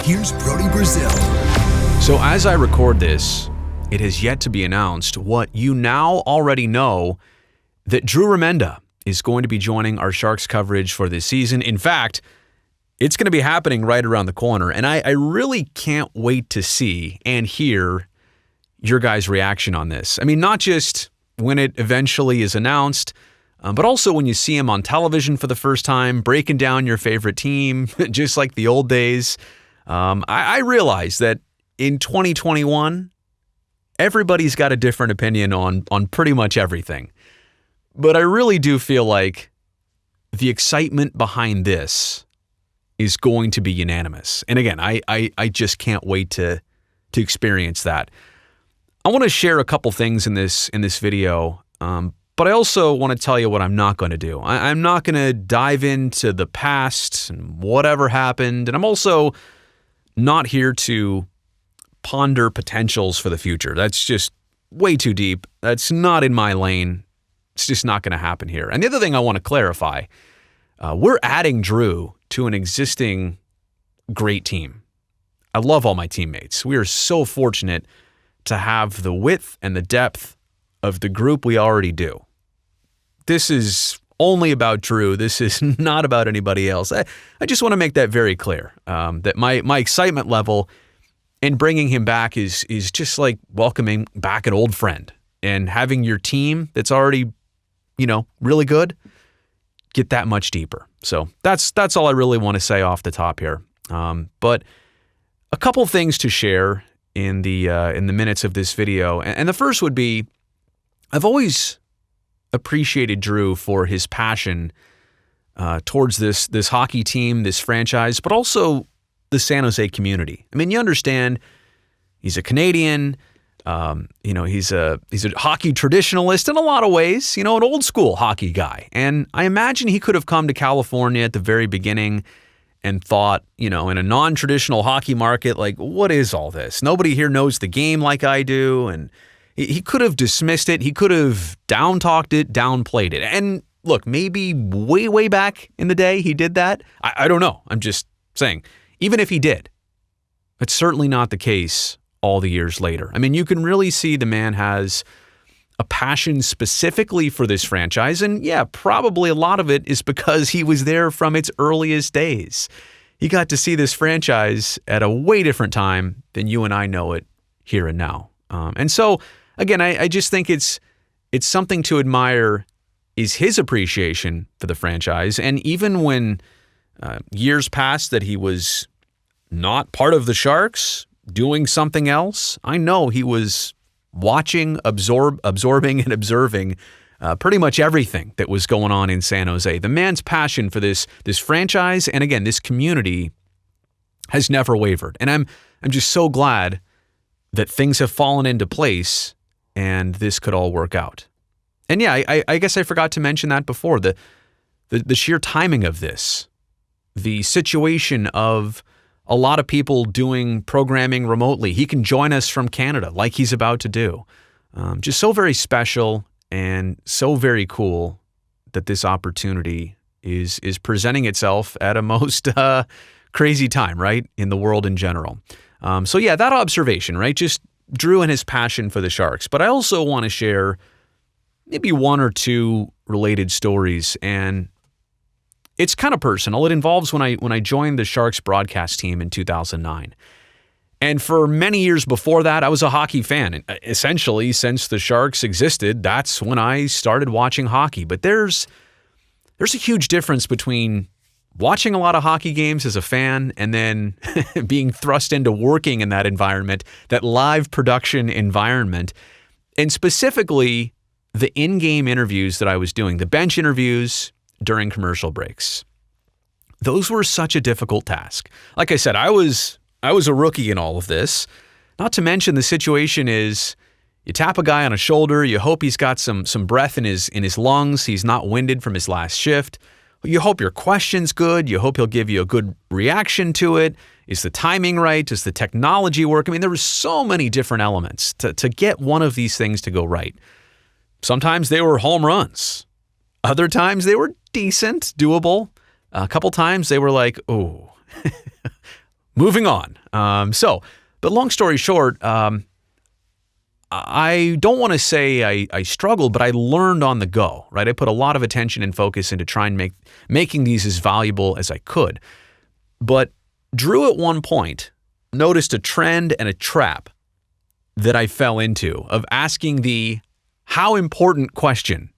Here's Brody Brazil. So as I record this, it has yet to be announced what you now already know, that Drew Remenda is going to be joining our Sharks coverage for this season. In fact, it's going to be happening right around the corner, and I really can't wait to see and hear your guys' reaction on this. I mean, not just when it eventually is announced, but also when you see him on television for the first time, breaking down your favorite team, just like the old days. I realize that in 2021, everybody's got a different opinion on pretty much everything. But I really do feel like the excitement behind this is going to be unanimous. And again, I just can't wait to experience that. I want to share a couple things in this video, but I also want to tell you what I'm not going to do. I'm not going to dive into the past and whatever happened, and I'm also not here to ponder potentials for the future. That's just way too deep. That's not in my lane. It's just not going to happen here. And the other thing I want to clarify, we're adding Drew to an existing great team. I love all my teammates. We are so fortunate to have the width and the depth of the group we already do. This is only about Drew. This is not about anybody else. I just want to make that very clear, that my excitement level in bringing him back is just like welcoming back an old friend, and having your team that's already, really good, get that much deeper. So that's all I really want to say off the top here. But a couple things to share in the minutes of this video, and the first would be, I've always appreciated Drew for his passion towards this hockey team, this franchise, but also the San Jose community. I mean, you understand, he's a Canadian. He's a hockey traditionalist in a lot of ways, an old school hockey guy. And I imagine he could have come to California at the very beginning and thought, in a non-traditional hockey market, like, what is all this? Nobody here knows the game like I do. And he could have dismissed it. He could have down-talked it, downplayed it. And look, maybe way, way back in the day he did that. I don't know. I'm just saying, even if he did, it's certainly not the case all the years later. I mean, you can really see the man has a passion specifically for this franchise. And yeah, probably a lot of it is because he was there from its earliest days. He got to see this franchise at a way different time than you and I know it here and now. And so, again, I just think it's something to admire, is his appreciation for the franchise. And even when years passed that he was not part of the Sharks, doing something else, I know he was watching, absorbing, and observing pretty much everything that was going on in San Jose. The man's passion for this franchise, and again, this community, has never wavered. And I'm just so glad that things have fallen into place and this could all work out. And yeah, I guess I forgot to mention that before, the sheer timing of this, the situation of a lot of people doing programming remotely. He can join us from Canada like he's about to do. Just so very special and so very cool that this opportunity is presenting itself at a most crazy time, right, in the world in general. So yeah, that observation, right, just Drew and his passion for the Sharks. But I also want to share maybe one or two related stories, and it's kind of personal. It involves when I joined the Sharks broadcast team in 2009. And for many years before that, I was a hockey fan. And essentially, since the Sharks existed, that's when I started watching hockey. But there's a huge difference between watching a lot of hockey games as a fan and then being thrust into working in that environment, that live production environment, and specifically the in-game interviews that I was doing, the bench interviews during commercial breaks. Those were such a difficult task. Like I said, I was a rookie in all of this. Not to mention the situation is you tap a guy on a shoulder, you hope he's got some breath in his lungs, he's not winded from his last shift. You hope your question's good, you hope he'll give you a good reaction to it. Is the timing right? Does the technology work? I mean, there were so many different elements to get one of these things to go right. Sometimes they were home runs. Other times they were decent, doable. A couple times they were like, oh, moving on. But long story short, I don't want to say I struggled, but I learned on the go, right? I put a lot of attention and focus into trying to making these as valuable as I could. But Drew at one point noticed a trend and a trap that I fell into of asking the how important question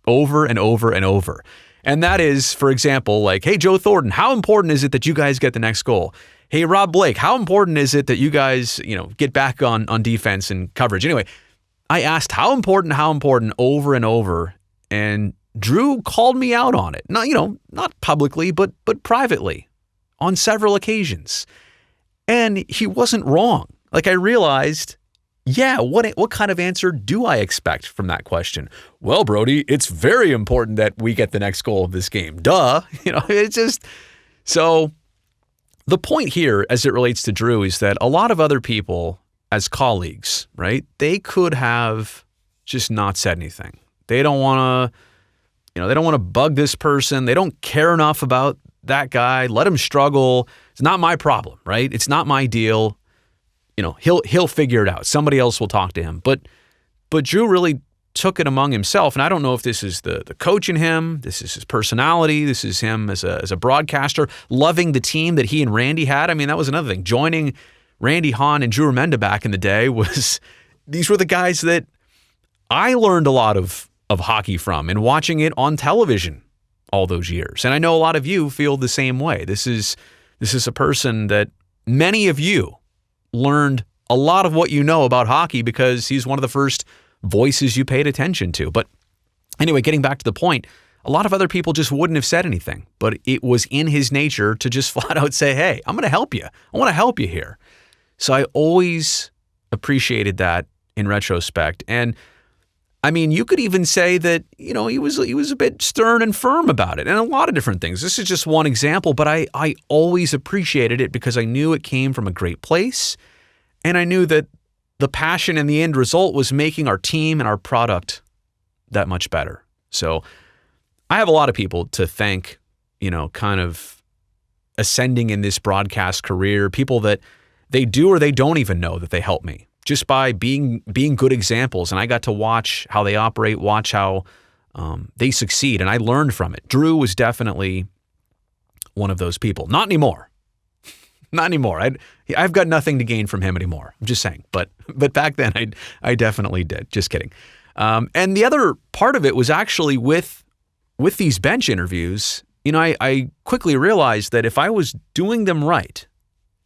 over and over and over. And that is, for example, like, hey, Joe Thornton, how important is it that you guys get the next goal? Hey, Rob Blake, how important is it that you guys, get back on defense and coverage? Anyway, I asked how important over and over, and Drew called me out on it. Not publicly, but privately on several occasions. And he wasn't wrong. Like, I realized, what kind of answer do I expect from that question? Well, Brody, it's very important that we get the next goal of this game. Duh. It's just so. The point here, as it relates to Drew, is that a lot of other people as colleagues, right, they could have just not said anything. They don't want to, bug this person. They don't care enough about that guy. Let him struggle. It's not my problem, right? It's not my deal. He'll figure it out. Somebody else will talk to him. But Drew really took it among himself, and I don't know if this is the coach in him, this is his personality, this is him as a broadcaster, loving the team that he and Randy had. I mean, that was another thing. Joining Randy Hahn and Drew Remenda back in the day these were the guys that I learned a lot of hockey from and watching it on television all those years. And I know a lot of you feel the same way. This is a person that many of you learned a lot of what you know about hockey because he's one of the first voices you paid attention to. But anyway, getting back to the point, a lot of other people just wouldn't have said anything, but it was in his nature to just flat out say, hey, I'm going to help you. I want to help you here. So I always appreciated that in retrospect. And I mean, you could even say that, he was a bit stern and firm about it and a lot of different things. This is just one example, but I always appreciated it because I knew it came from a great place. And I knew that the passion and the end result was making our team and our product that much better. So I have a lot of people to thank, kind of ascending in this broadcast career, people that they do or they don't even know that they help me just by being good examples. And I got to watch how they operate, watch how they succeed. And I learned from it. Drew was definitely one of those people. Not anymore. Not anymore. I've got nothing to gain from him anymore. I'm just saying. But back then, I definitely did. Just kidding. And the other part of it was actually with these bench interviews. I quickly realized that if I was doing them right,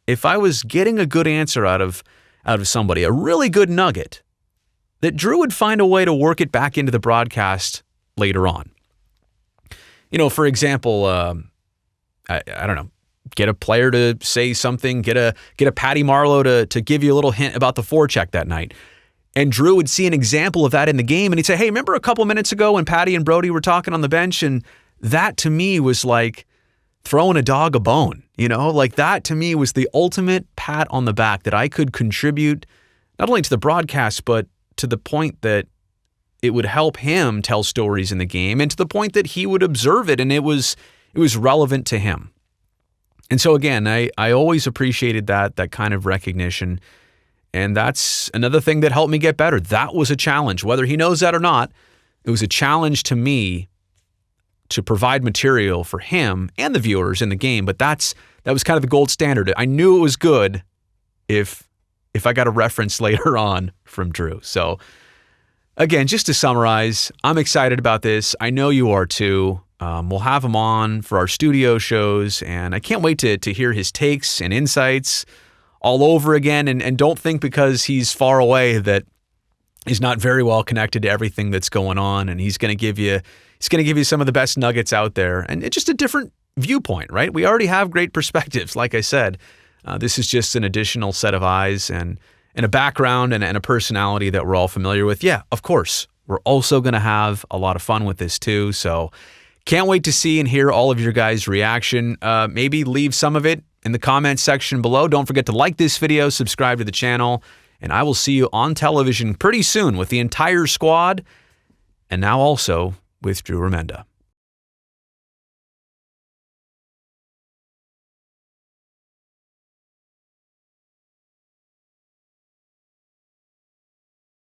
if I was getting a good answer out of somebody, a really good nugget, that Drew would find a way to work it back into the broadcast later on. For example, I don't know. Get a player to say something, get a Patty Marleau to give you a little hint about the forecheck that night. And Drew would see an example of that in the game and he'd say, hey, remember a couple minutes ago when Patty and Brody were talking on the bench? And that to me was like throwing a dog a bone, like that to me was the ultimate pat on the back that I could contribute not only to the broadcast, but to the point that it would help him tell stories in the game and to the point that he would observe it and it was relevant to him. And so again, I always appreciated that kind of recognition. And that's another thing that helped me get better. That was a challenge. Whether he knows that or not, it was a challenge to me to provide material for him and the viewers in the game. But that was kind of the gold standard. I knew it was good if I got a reference later on from Drew. So again, just to summarize, I'm excited about this. I know you are too. We'll have him on for our studio shows, and I can't wait to hear his takes and insights all over again. And don't think because he's far away that he's not very well connected to everything that's going on, and he's going to give you some of the best nuggets out there, and it's just a different viewpoint, right? We already have great perspectives, like I said. This is just an additional set of eyes and a background and a personality that we're all familiar with. Yeah, of course, we're also going to have a lot of fun with this too. So can't wait to see and hear all of your guys' reaction. Maybe leave some of it in the comments section below. Don't forget to like this video, subscribe to the channel, and I will see you on television pretty soon with the entire squad, and now also with Drew Remenda.